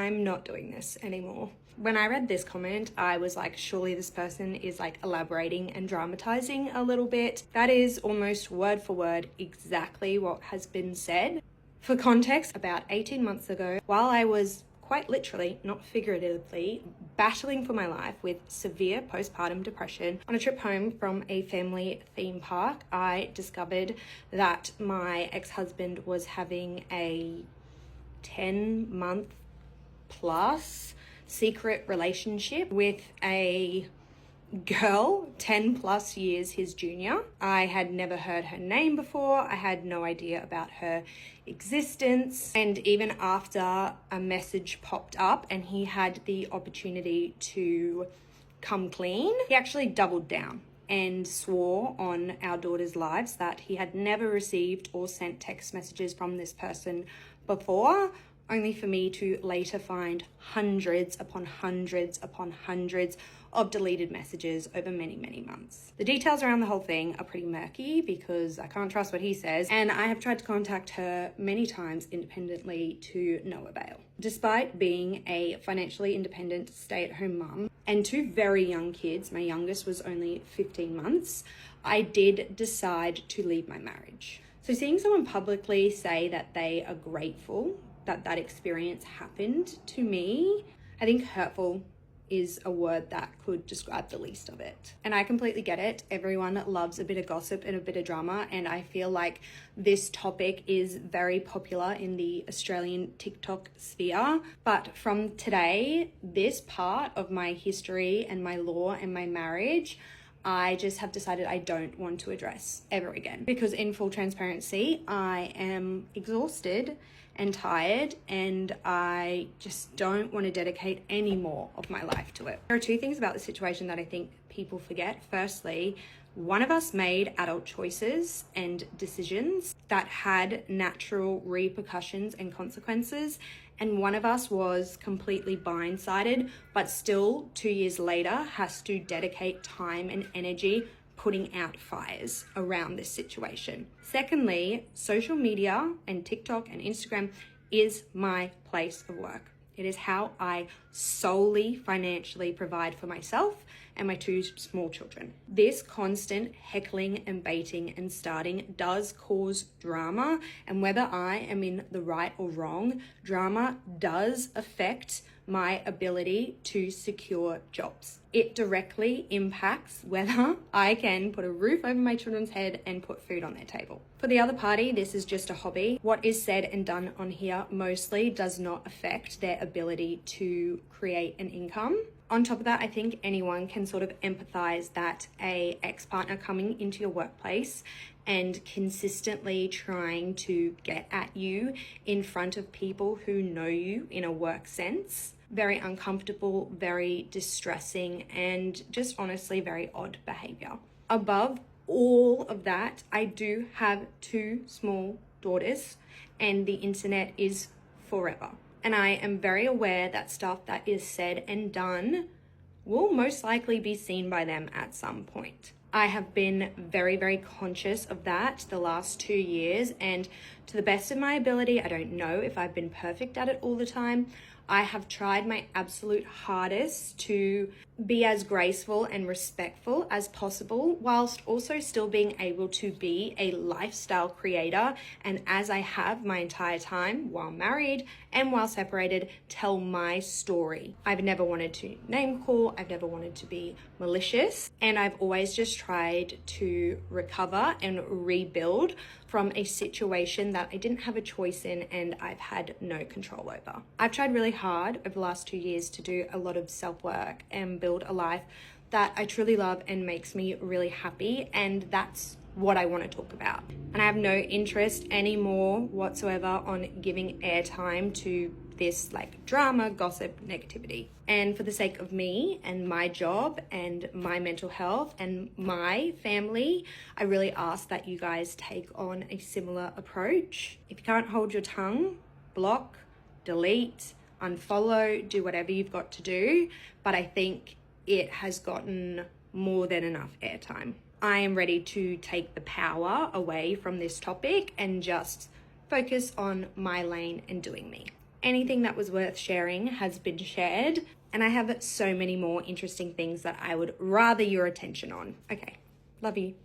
I'm not doing this anymore. When I read this comment, I was like, surely this person is like elaborating and dramatizing a little bit. That is almost word for word exactly what has been said. For context, about 18 months ago, while I was quite literally, not figuratively, battling for my life with severe postpartum depression, on a trip home from a family theme park, I discovered that my ex-husband was having a 10-month plus secret relationship with a girl 10 plus years his junior. I had never heard her name before. I had no idea about her existence. And even after a message popped up and he had the opportunity to come clean, he actually doubled down and swore on our daughter's lives that he had never received or sent text messages from this person before, only for me to later find hundreds upon hundreds upon hundreds of deleted messages over many, many months. The details around the whole thing are pretty murky because I can't trust what he says, and I have tried to contact her many times independently to no avail. Despite being a financially independent stay-at-home mum and two very young kids, my youngest was only 15 months, I did decide to leave my marriage. So seeing someone publicly say that they are grateful that experience happened to me, I think hurtful is a word that could describe the least of it. And I completely get it. Everyone loves a bit of gossip and a bit of drama, and I feel like this topic is very popular in the Australian TikTok sphere. But from today, this part of my history and my law and my marriage, I just have decided I don't want to address ever again. Because in full transparency, I am exhausted and tired, and I just don't want to dedicate any more of my life to it. There are two things about the situation that I think people forget. Firstly, one of us made adult choices and decisions that had natural repercussions and consequences, and one of us was completely blindsided, but still 2 years later has to dedicate time and energy putting out fires around this situation. Secondly, social media and TikTok and Instagram is my place of work. It is how I solely financially provide for myself and my two small children. This constant heckling and baiting and starting does cause drama, and whether I am in the right or wrong, drama does affect my ability to secure jobs. It directly impacts whether I can put a roof over my children's head and put food on their table. For the other party, this is just a hobby. What is said and done on here mostly does not affect their ability to create an income. On top of that, I think anyone can sort of empathize that a ex-partner coming into your workplace and consistently trying to get at you in front of people who know you in a work sense, very uncomfortable, very distressing, and just honestly very odd behavior. Above all of that, I do have two small daughters, and the internet is forever. And I am very aware that stuff that is said and done will most likely be seen by them at some point. I have been very, very conscious of that the last 2 years, and to the best of my ability, I don't know if I've been perfect at it all the time. I have tried my absolute hardest to be as graceful and respectful as possible, whilst also still being able to be a lifestyle creator, and as I have my entire time while married and while separated, tell my story. I've never wanted to name call, I've never wanted to be malicious, and I've always just tried to recover and rebuild from a situation that I didn't have a choice in and I've had no control over. I've tried really hard over the last 2 years to do a lot of self-work and build a life that I truly love and makes me really happy, and that's what I want to talk about. And I have no interest anymore whatsoever on giving airtime to this like drama, gossip, negativity. And for the sake of me and my job and my mental health and my family, I really ask that you guys take on a similar approach. If you can't hold your tongue, block, delete, unfollow, do whatever you've got to do. But I think it has gotten more than enough airtime. I am ready to take the power away from this topic and just focus on my lane and doing me. Anything that was worth sharing has been shared, and I have so many more interesting things that I would rather your attention on. Okay, love you.